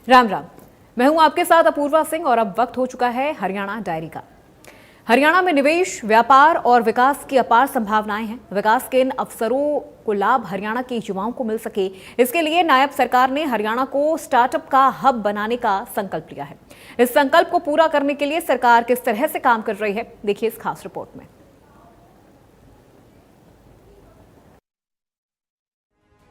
राम राम। मैं हूं आपके साथ अपूर्वा सिंह और अब वक्त हो चुका है हरियाणा डायरी का। हरियाणा में निवेश, व्यापार और विकास की अपार संभावनाएं हैं। विकास के इन अवसरों को लाभ हरियाणा के युवाओं को मिल सके, इसके लिए नायब सरकार ने हरियाणा को स्टार्टअप का हब बनाने का संकल्प लिया है। इस संकल्प को पूरा करने के लिए सरकार किस तरह से काम कर रही है, देखिए इस खास रिपोर्ट में।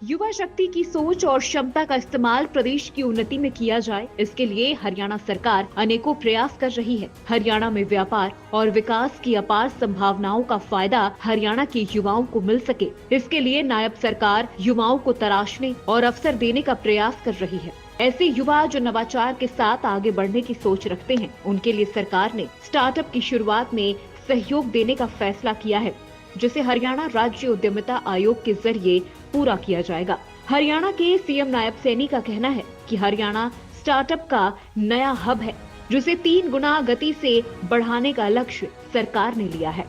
युवा शक्ति की सोच और क्षमता का इस्तेमाल प्रदेश की उन्नति में किया जाए, इसके लिए हरियाणा सरकार अनेकों प्रयास कर रही है। हरियाणा में व्यापार और विकास की अपार संभावनाओं का फायदा हरियाणा के युवाओं को मिल सके, इसके लिए नायब सरकार युवाओं को तराशने और अवसर देने का प्रयास कर रही है। ऐसे युवा जो नवाचार के साथ आगे बढ़ने की सोच रखते हैं, उनके लिए सरकार ने स्टार्टअप की शुरुआत में सहयोग देने का फैसला किया है, जिसे हरियाणा राज्य उद्यमिता आयोग के जरिए पूरा किया जाएगा। हरियाणा के सीएम नायब सैनी का कहना है कि हरियाणा स्टार्टअप का नया हब है, जिसे 3 गुना गति से बढ़ाने का लक्ष्य सरकार ने लिया है।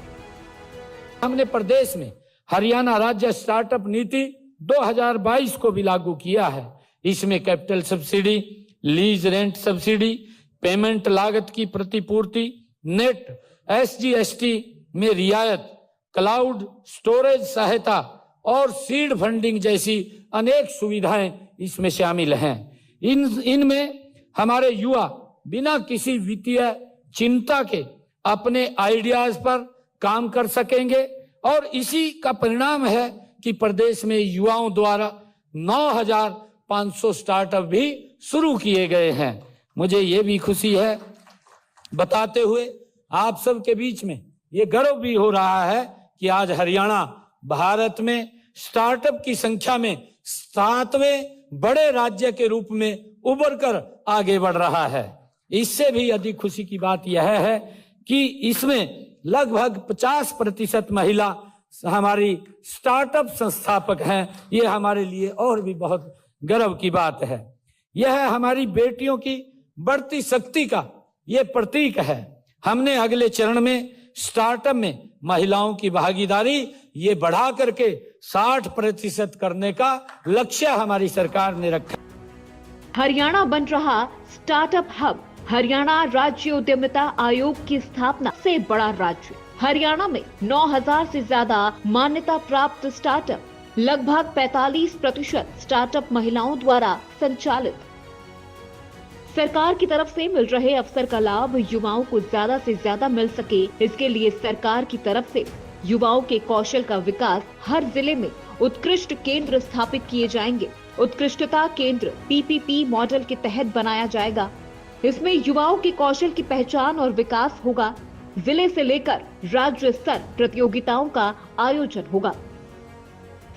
हमने प्रदेश में हरियाणा राज्य स्टार्टअप नीति 2022 को भी लागू किया है। इसमें capital subsidy, lease rent subsidy, payment लागत की प्रतिपूर्ति, नेट SGST में रियायत, क्लाउड स्टोरेज सहायता और सीड फंडिंग जैसी अनेक सुविधाएं इसमें शामिल हैं। इनमें हमारे युवा बिना किसी वित्तीय चिंता के अपने आइडियाज पर काम कर सकेंगे और इसी का परिणाम है कि प्रदेश में युवाओं द्वारा 9,500 स्टार्टअप भी शुरू किए गए हैं। मुझे ये भी खुशी है बताते हुए आप सबके बीच में ये गर्व भी हो रहा है कि आज हरियाणा भारत में स्टार्टअप की संख्या में 7वें बड़े राज्य के रूप में उभर कर आगे बढ़ रहा है। इससे भी अधिक खुशी की बात यह है कि इसमें लगभग 50% महिला हमारी स्टार्टअप संस्थापक हैं। ये हमारे लिए और भी बहुत गर्व की बात है। यह हमारी बेटियों की बढ़ती शक्ति का ये प्रतीक है। हमने अगले चरण में स्टार्टअप में महिलाओं की भागीदारी ये बढ़ा करके 60% करने का लक्ष्य हमारी सरकार ने रखा। हरियाणा बन रहा स्टार्टअप हब। हरियाणा राज्य उद्यमिता आयोग की स्थापना से बड़ा राज्य। हरियाणा में 9,000 से ज्यादा मान्यता प्राप्त स्टार्टअप, लगभग 45% स्टार्टअप महिलाओं द्वारा संचालित। सरकार की तरफ से मिल रहे अवसर का लाभ युवाओं को ज्यादा से ज्यादा मिल सके, इसके लिए सरकार की तरफ से युवाओं के कौशल का विकास हर जिले में उत्कृष्ट केंद्र स्थापित किए जाएंगे। उत्कृष्टता केंद्र PPP मॉडल के तहत बनाया जाएगा। इसमें युवाओं के कौशल की पहचान और विकास होगा। जिले से लेकर राज्य स्तर प्रतियोगिताओं का आयोजन होगा।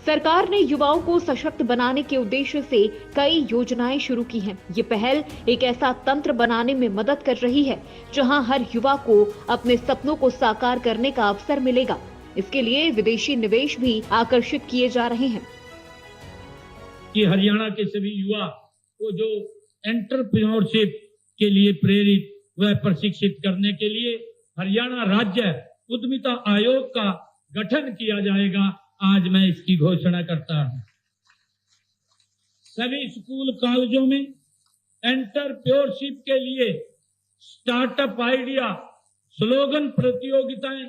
सरकार ने युवाओं को सशक्त बनाने के उद्देश्य से कई योजनाएं शुरू की हैं। ये पहल एक ऐसा तंत्र बनाने में मदद कर रही है जहां हर युवा को अपने सपनों को साकार करने का अवसर मिलेगा। इसके लिए विदेशी निवेश भी आकर्षित किए जा रहे हैं। कि हरियाणा के सभी युवा को जो एंटरप्रेन्योरशिप के लिए प्रेरित व प्रशिक्षित करने के लिए हरियाणा राज्य उद्यमिता आयोग का गठन किया जाएगा। आज मैं इसकी घोषणा करता हूं। सभी स्कूल कॉलेजों में एंटरप्रेन्योरशिप के लिए स्टार्टअप आइडिया स्लोगन प्रतियोगिताएं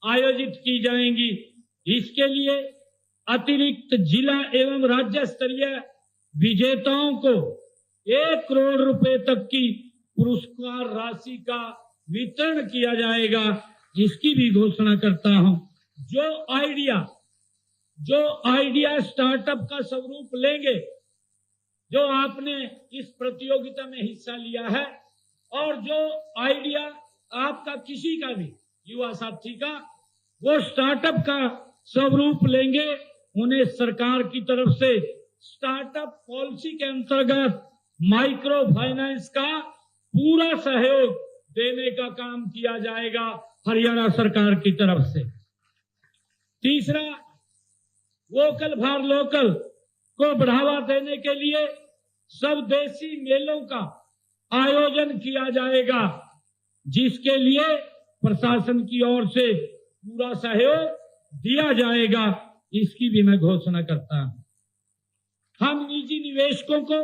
आयोजित की जाएंगी। इसके लिए अतिरिक्त जिला एवं राज्य स्तरीय विजेताओं को 1 करोड़ रुपए तक की पुरस्कार राशि का वितरण किया जाएगा। इसकी भी घोषणा करता हूं। जो आइडिया स्टार्टअप का स्वरूप लेंगे, जो आपने इस प्रतियोगिता में हिस्सा लिया है और जो आइडिया आपका किसी का भी युवा साथी का वो स्टार्टअप का स्वरूप लेंगे, उन्हें सरकार की तरफ से स्टार्टअप पॉलिसी के अंतर्गत माइक्रो फाइनेंस का पूरा सहयोग देने का काम किया जाएगा हरियाणा सरकार की तरफ से। तीसरा, वोकल फॉर लोकल को बढ़ावा देने के लिए स्वदेशी मेलों का आयोजन किया जाएगा, जिसके लिए प्रशासन की ओर से पूरा सहयोग दिया जाएगा। इसकी भी मैं घोषणा करता हूं। हम निजी निवेशकों को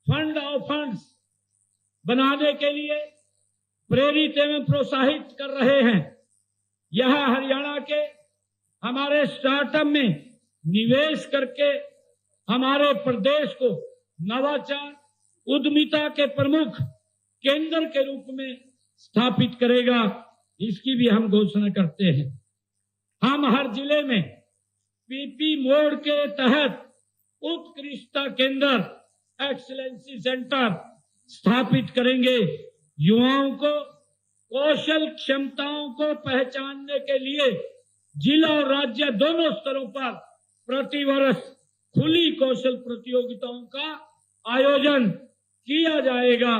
फंड ऑफ फंड्स बनाने के लिए प्रेरित एवं प्रोत्साहित कर रहे हैं। यह हरियाणा के हमारे स्टार्टअप में निवेश करके हमारे प्रदेश को नवाचार उद्यमिता के प्रमुख केंद्र के रूप में स्थापित करेगा, इसकी भी हम घोषणा करते हैं। हम हर जिले में पीपी मोड के तहत उत्कृष्टता केंद्र एक्सीलेंसी सेंटर स्थापित करेंगे। युवाओं को कौशल क्षमताओं को पहचानने के लिए जिला और राज्य दोनों स्तरों पर प्रतिवर्ष खुली कौशल प्रतियोगिताओं का आयोजन किया जाएगा,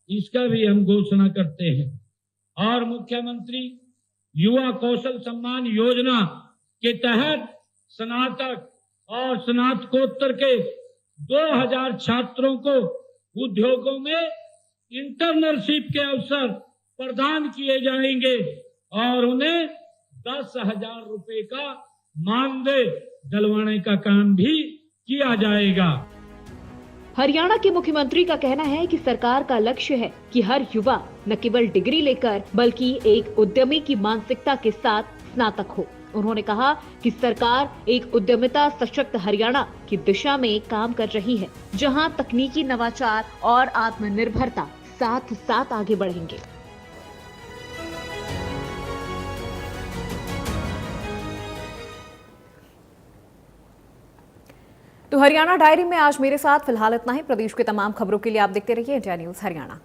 इसका भी हम घोषणा करते हैं। और मुख्यमंत्री युवा कौशल सम्मान योजना के तहत स्नातक और स्नातकोत्तर के 2000 छात्रों को उद्योगों में इंटर्नशिप के अवसर प्रदान किए जाएंगे और उन्हें 10,000 रुपए का मानदेय दिलवाने का काम भी किया जाएगा। हरियाणा के मुख्यमंत्री का कहना है कि सरकार का लक्ष्य है कि हर युवा न केवल डिग्री लेकर बल्कि एक उद्यमी की मानसिकता के साथ स्नातक हो। उन्होंने कहा कि सरकार एक उद्यमिता सशक्त हरियाणा की दिशा में काम कर रही है, जहां तकनीकी नवाचार और आत्मनिर्भरता साथ साथ आगे बढ़ेंगे। तो हरियाणा डायरी में आज मेरे साथ फिलहाल इतना ही। प्रदेश की तमाम खबरों के लिए आप देखते रहिए इंडिया न्यूज हरियाणा।